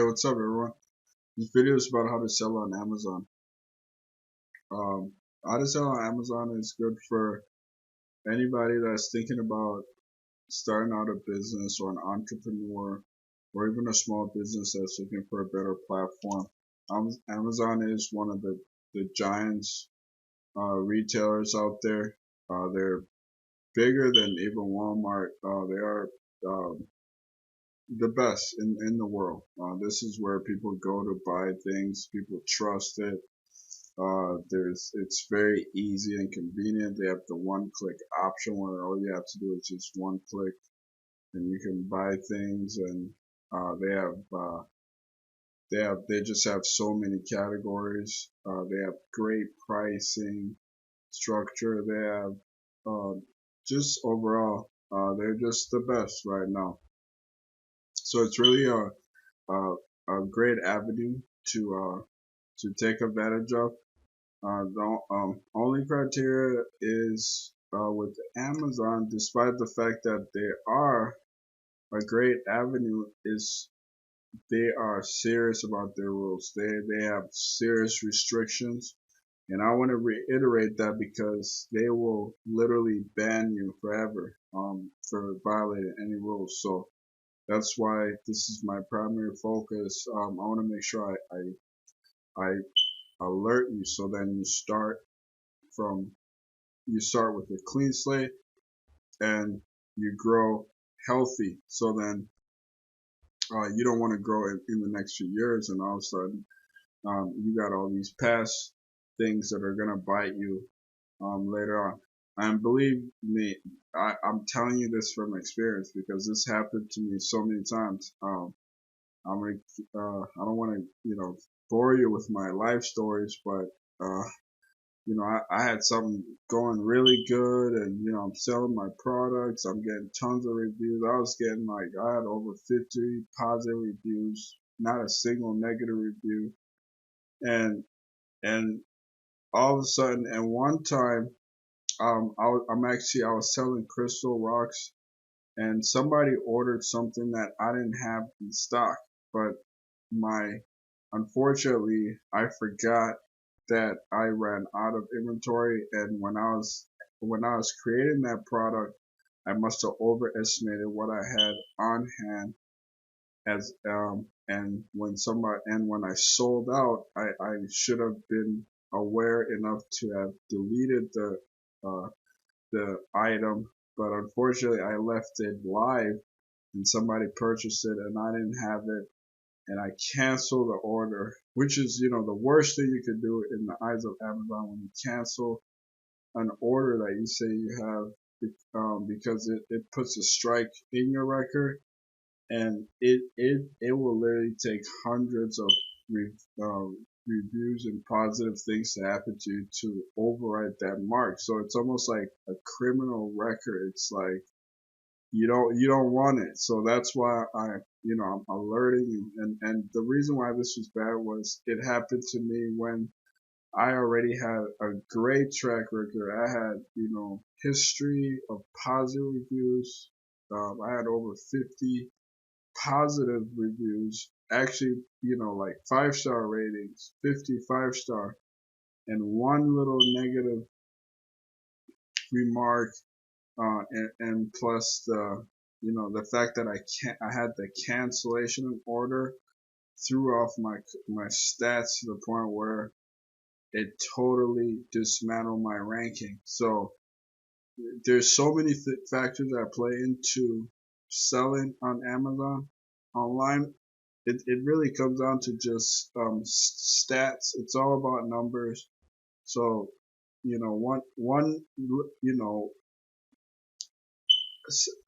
what's up, everyone? This video is about how to sell on Amazon. Um, how to sell on Amazon is good for anybody that's thinking about starting out a business, or an entrepreneur, or even a small business that's looking for a better platform. Amazon is one of the giants retailers out there. They're bigger than even Walmart. They are um, the best in the world. This is where people go to buy things. People trust it. It's very easy and convenient. They have the one-click option where all you have to do is just one click and you can buy things. And they just have so many categories. They have great pricing structure. They have just overall, they're just the best right now. So it's really a great avenue to take advantage of. The only criteria is with Amazon, despite the fact that they are a great avenue, is they are serious about their rules. They have serious restrictions, and I want to reiterate that because they will literally ban you forever for violating any rules. So that's why this is my primary focus. I want to make sure I alert you, so then you start with a clean slate and you grow healthy. So then you don't want to grow in the next few years and all of a sudden you got all these past things that are gonna bite you later on. And believe me, I'm telling you this from experience because this happened to me so many times. I don't want to bore you with my life stories, but I had something going really good, and I'm selling my products. I'm getting tons of reviews. I had over 50 positive reviews, not a single negative review. And all of a sudden, and one time, I was selling crystal rocks, and somebody ordered something that I didn't have in stock, but unfortunately, I forgot that I ran out of inventory, and when I was creating that product, I must have overestimated what I had on hand. And when I sold out, I should have been aware enough to have deleted the item, but unfortunately I left it live and somebody purchased it and I didn't have it, and I canceled the order, which is, the worst thing you could do in the eyes of Amazon, when you cancel an order that you say you have, because it puts a strike in your record, and it will literally take hundreds of reviews and positive things to happen to you to overwrite that mark. So it's almost like a criminal record. It's like you don't want it. So that's why I'm alerting you. And the reason why this was bad was it happened to me when I already had a great track record. I had history of positive reviews. I had over 50 positive reviews, actually, like 5-star ratings, 55-star, and one little negative remark, and plus the fact that I had the cancellation order threw off my stats to the point where it totally dismantled my ranking. So there's so many factors that play into selling on Amazon online. It really comes down to just stats. It's all about numbers. So one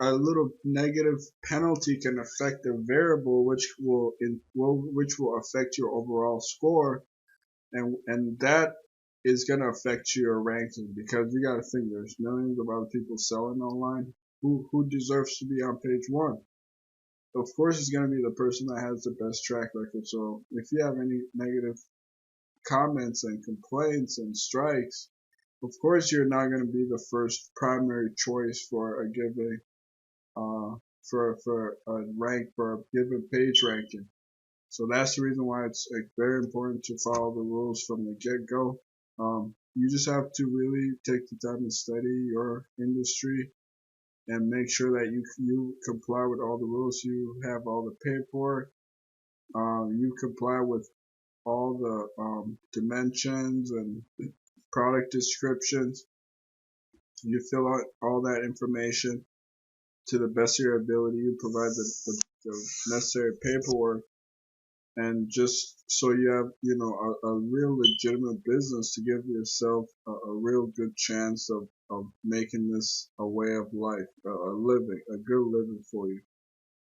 a little negative penalty can affect a variable, which will affect your overall score, and that is going to affect your ranking, because you got to think there's millions of other people selling online who deserves to be on page one. Of course, it's going to be the person that has the best track record. So if you have any negative comments and complaints and strikes, of course you're not going to be the first primary choice for a given for a given page ranking. So that's the reason why it's like very important to follow the rules from the get-go. You just have to really take the time to study your industry and make sure that you comply with all the rules. You have all the paperwork. You comply with all the dimensions and product descriptions. You fill out all that information to the best of your ability. You provide the necessary paperwork, and just so you have, a real legitimate business to give yourself a real good chance of making this a way of life, a good living for you.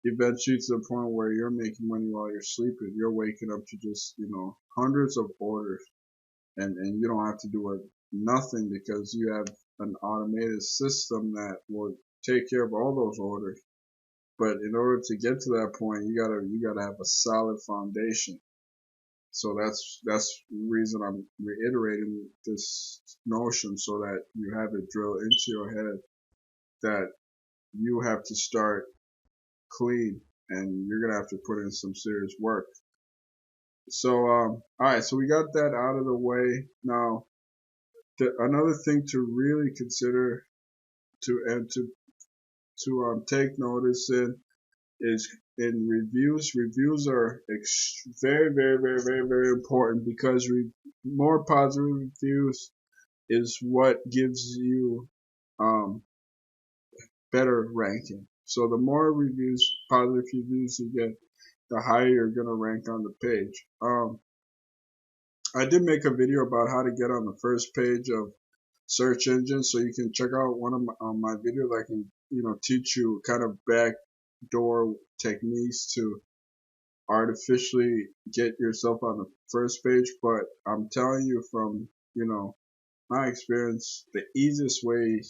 Eventually to the point where you're making money while you're sleeping. You're waking up to just, hundreds of orders, and you don't have to do nothing because you have an automated system that will take care of all those orders. But in order to get to that point, you gotta have a solid foundation. So that's the reason I'm reiterating this notion, so that you have it drilled into your head that you have to start clean, and you're gonna have to put in some serious work. So all right, so we got that out of the way. Now, another thing to really consider to take notice in is in reviews. Reviews are very, very, very, very, very important, because more positive reviews is what gives you um, better ranking. So the more positive reviews you get, the higher you're gonna rank on the page. I did make a video about how to get on the first page of search engines, so you can check out one of my videos. I can teach you kind of backdoor techniques to artificially get yourself on the first page. But I'm telling you from my experience, the easiest way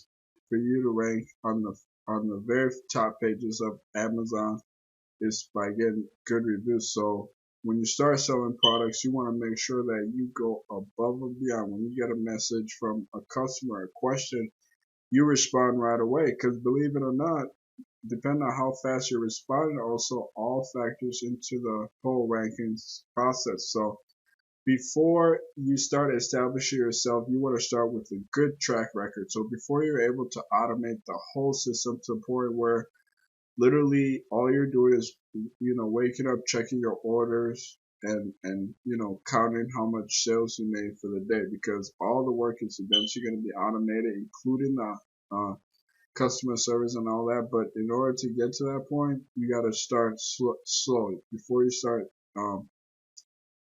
for you to rank on the very top pages of Amazon is by getting good reviews. So when you start selling products, you want to make sure that you go above and beyond. When you get a message from a customer, a question, you respond right away. Because believe it or not, depending on how fast you're responding, also all factors into the whole rankings process. So before you start establishing yourself, you want to start with a good track record. So before you're able to automate the whole system to the point where literally all you're doing is waking up, checking your orders, and counting how much sales you made for the day, because all the work is eventually going to be automated, including the customer service and all that. But in order to get to that point, you got to start slowly before you start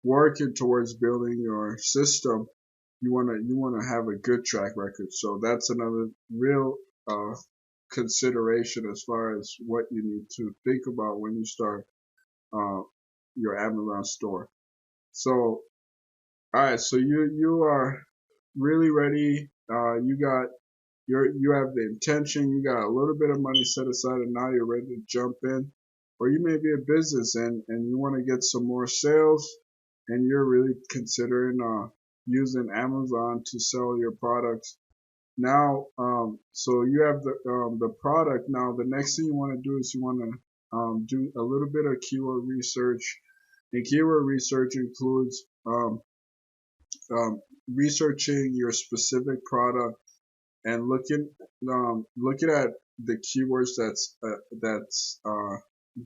working towards building your system. You want to have a good track record. So that's another real consideration as far as what you need to think about when you start uh, your Amazon store. So all right, so you are really ready. You have the intention. You got a little bit of money set aside, and now you're ready to jump in. Or you may be a business, and you want to get some more sales, and you're really considering using Amazon to sell your products. Now, so you have the product. Now, the next thing you want to do is you want to do a little bit of keyword research, and keyword research includes researching your specific product and looking at the keywords that's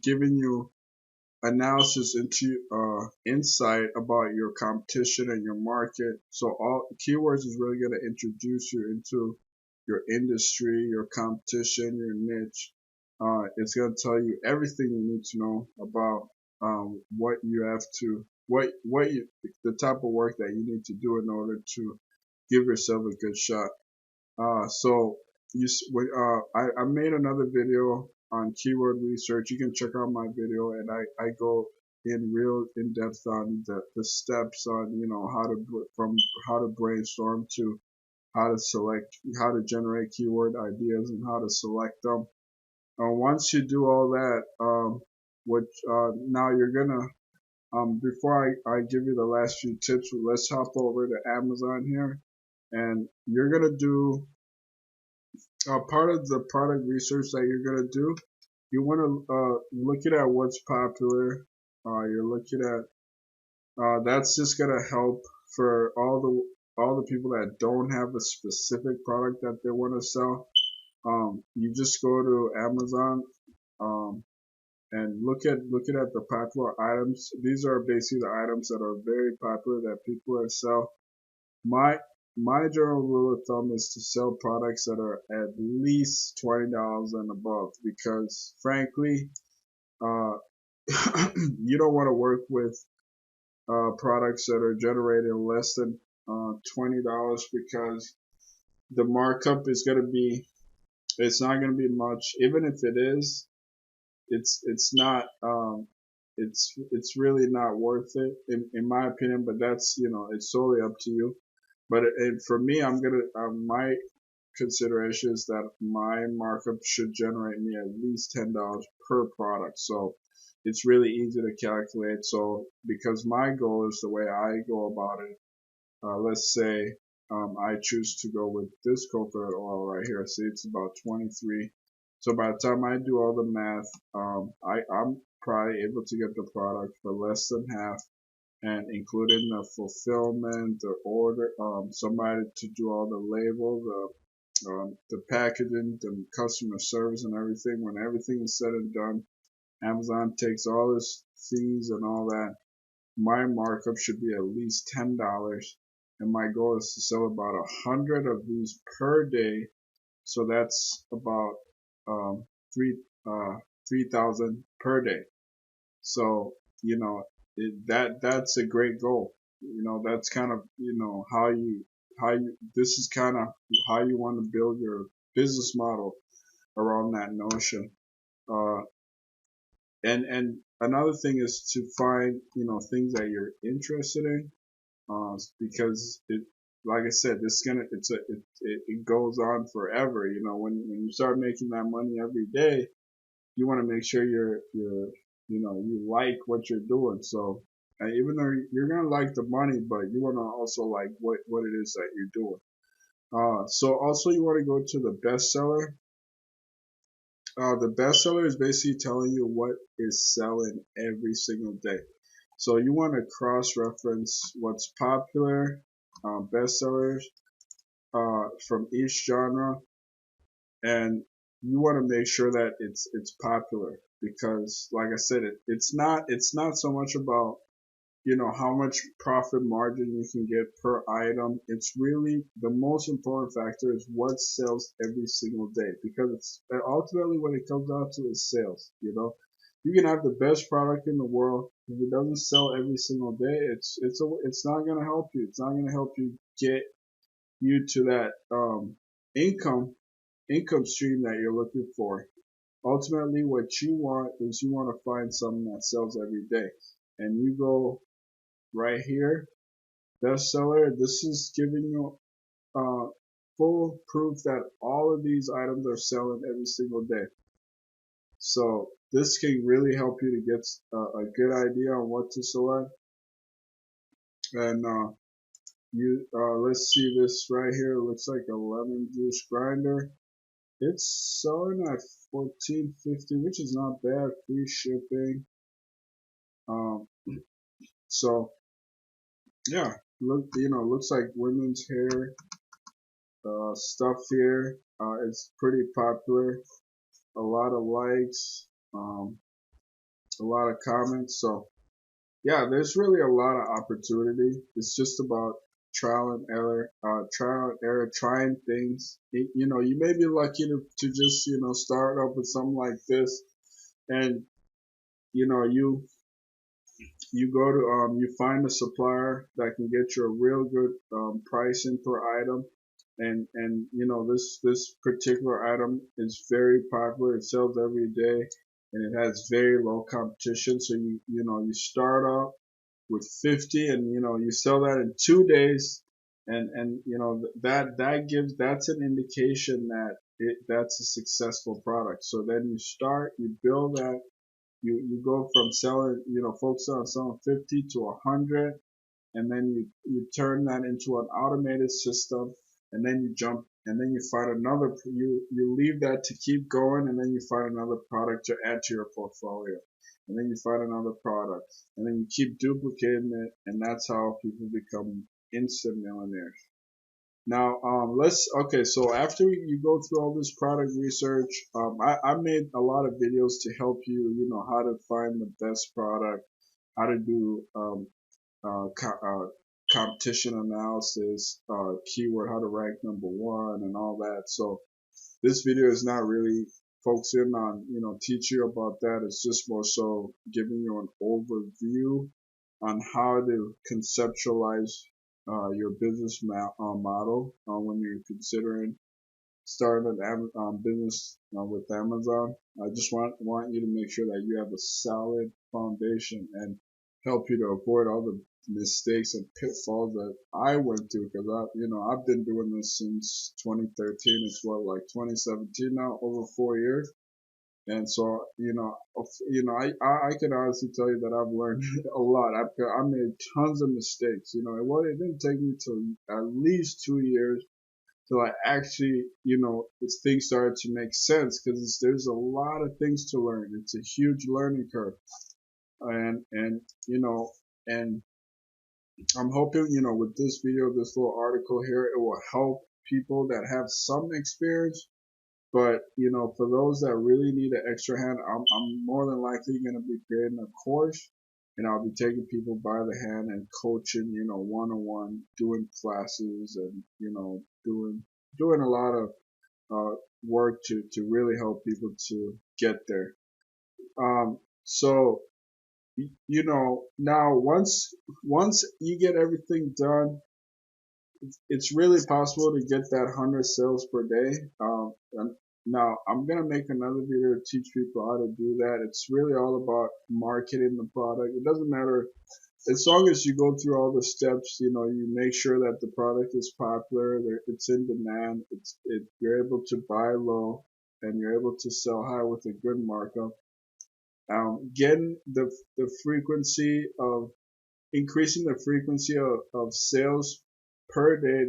giving you analysis into insight about your competition and your market. So all keywords is really going to introduce you into your industry, your competition, your niche. It's going to tell you everything you need to know about what you have to what you the type of work that you need to do in order to give yourself a good shot. So I made another video on keyword research. You can check out my video, and I go in real in depth on the steps on from how to brainstorm to how to generate keyword ideas and how to select them. Once you do all that, now you're gonna before I give you the last few tips, let's hop over to Amazon here, and you're gonna do part of the product research that you're gonna do. You want to look at what's popular. You're looking at that's just gonna help for all the people that don't have a specific product that they want to sell. You just go to Amazon um, and looking at the popular items. These are basically the items that are very popular that people are sell. My my general rule of thumb is to sell products that are at least $20 and above because frankly, uh, you don't want to work with products that are generating less than $20 because the markup is going to be it's not going to be much. Even if it is, it's not it's really not worth it in my opinion. But that's it's solely up to you. But for me, I'm gonna my consideration is that my markup should generate me at least $10 per product. So it's really easy to calculate. So because my goal is the way I go about it, let's say I choose to go with this coconut oil right here. See, it's about 23. So by the time I do all the math, I'm probably able to get the product for less than half, and including the fulfillment, the order, somebody to do all the labels, the packaging, the customer service, and everything. When everything is said and done, Amazon takes all its fees and all that. My markup should be at least $10, and my goal is to sell about 100 of these per day. So that's about um, three 3,000 per day. So that's a great goal. That's kind of how you this is kind of how you want to build your business model around that notion. Uh, and another thing is to find things that you're interested in, because like I said, this is gonna it goes on forever. When you start making that money every day, you want to make sure you like what you're doing. So even though you're gonna like the money, but you want to also like what it is that you're doing. So also you want to go to the bestseller. The bestseller is basically telling you what is selling every single day. So you want to cross-reference what's popular, bestsellers from each genre, and you want to make sure that it's popular because, like I said, it's not so much about how much profit margin you can get per item. It's really the most important factor is what sells every single day, because it's ultimately what it comes down to is sales. You can have the best product in the world, if it doesn't sell every single day, it's not going to help you. It's not going to help you get you to that income income stream that you're looking for. Ultimately, what you want is you want to find something that sells every day, and you go right here, bestseller. This is giving you full proof that all of these items are selling every single day. So this can really help you to get a good idea on what to select. And you let's see this right here. It looks like a lemon juice grinder. It's selling at 14.50, which is not bad. Free shipping. Um, so yeah, looks like women's hair stuff here. It's pretty popular. A lot of likes, a lot of comments. So yeah, there's really a lot of opportunity. It's just about trial and error, trying things. You may be lucky to just start up with something like this, and you go to you find a supplier that can get you a real good pricing per item, and this particular item is very popular. It sells every day, and it has very low competition. So you start off with 50, and you sell that in 2 days, and that's an indication that that's a successful product. So then you build that. You go from selling, focus on selling 50 to 100, and then you turn that into an automated system, and then you jump, and then you find another, you leave that to keep going, and then you find another product to add to your portfolio. and then you find another product, and then you keep duplicating it, and that's how people become instant millionaires. Now, okay, so after you go through all this product research, I made a lot of videos to help you, how to find the best product, how to do, competition analysis, keyword, how to rank #1 and all that. So this video is not really focusing on, teach you about that. It's just more so giving you an overview on how to conceptualize your business model when you're considering starting an business with Amazon. I just want you to make sure that you have a solid foundation and help you to avoid all the mistakes and pitfalls that I went through, because I've been doing this since 2013. It's what, like 2017 now, over 4 years. And so, I can honestly tell you that I've learned a lot. I made tons of mistakes. It didn't take me till at least 2 years till I actually, things started to make sense, because there's a lot of things to learn. It's a huge learning curve. And, and I'm hoping, with this video, this little article here, it will help people that have some experience. But, for those that really need an extra hand, I'm more than likely going to be creating a course, and I'll be taking people by the hand and coaching, one-on-one, doing classes, and, doing a lot of work to really help people to get there. So, now once you get everything done, it's really possible to get that 100 sales per day. And now I'm gonna make another video to teach people how to do that. It's really all about marketing the product. It doesn't matter, as long as you go through all the steps. You make sure that the product is popular, it's in demand, you're able to buy low, and you're able to sell high with a good markup. Getting the frequency of increasing the frequency of sales per day,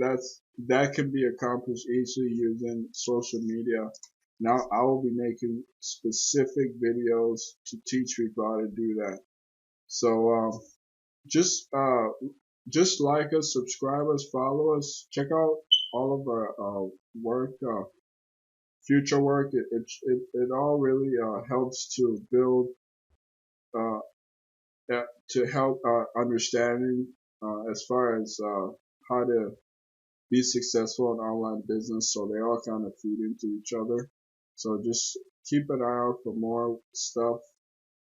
that can be accomplished easily using social media. Now I will be making specific videos to teach people how to do that. So just like us, subscribe us, follow us, check out all of our work, future work. It all really helps to build, uh, to help understanding as far as how to be successful in online business. So they all kind of feed into each other. So just keep an eye out for more stuff.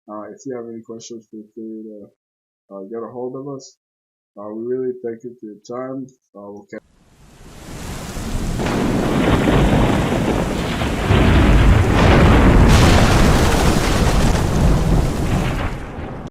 If you have any questions, feel free to get a hold of us. We really thank you for your time. We'll catch